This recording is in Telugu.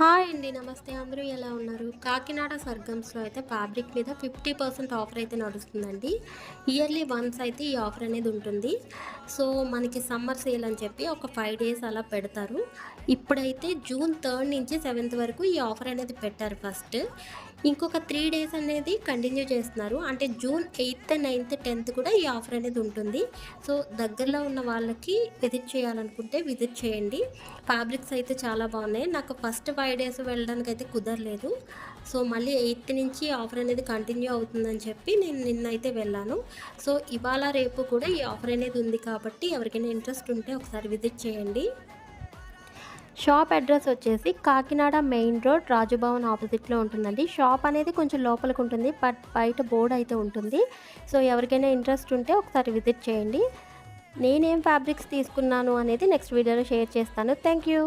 హాయ్ అండి. నమస్తే. అందరూ ఎలా ఉన్నారు? కాకినాడ సర్గమ్స్‌లో అయితే ఫ్యాబ్రిక్ మీద 50% ఆఫర్ అయితే నడుస్తుందండి. ఇయర్లీ వన్స్ అయితే ఈ ఆఫర్ అనేది ఉంటుంది. సో, మనకి సమ్మర్ సేల్ అని చెప్పి ఒక 5 డేస్ అలా పెడతారు. ఇప్పుడైతే జూన్ 3 నుంచి 7 వరకు ఈ ఆఫర్ అనేది పెట్టారు ఫస్ట్. ఇంకొక 3 డేస్ అనేది కంటిన్యూ చేస్తున్నారు. అంటే జూన్ 8, 9, 10 కూడా ఈ ఆఫర్ అనేది ఉంటుంది. సో, దగ్గరలో ఉన్న వాళ్ళకి విజిట్ చేయాలనుకుంటే విజిట్ చేయండి. ఫ్యాబ్రిక్స్ అయితే చాలా బాగున్నాయి. నాకు ఫస్ట్ 5 డేస్ వెళ్ళడానికైతే కుదరలేదు. సో, మళ్ళీ 8 నుంచి ఆఫర్ అనేది కంటిన్యూ అవుతుందని చెప్పి నేను నిన్నైతే వెళ్ళాను. సో, ఇవాళ రేపు కూడా ఈ ఆఫర్ అనేది ఉంది కాబట్టి ఎవరికైనా ఇంట్రెస్ట్ ఉంటే ఒకసారి విజిట్ చేయండి. షాప్ అడ్రస్ వచ్చేసి కాకినాడ మెయిన్ రోడ్ రాజుభవన్ ఆపోజిట్లో ఉంటుందండి. షాప్ అనేది కొంచెం లోపలికి ఉంటుంది. బట్ బయట బోర్డ్ అయితే ఉంటుంది. సో, ఎవరికైనా ఇంట్రెస్ట్ ఉంటే ఒకసారి విజిట్ చేయండి. నేనేం ఫ్యాబ్రిక్స్ తీసుకున్నాను అనేది నెక్స్ట్ వీడియోలో షేర్ చేస్తాను. Thank you.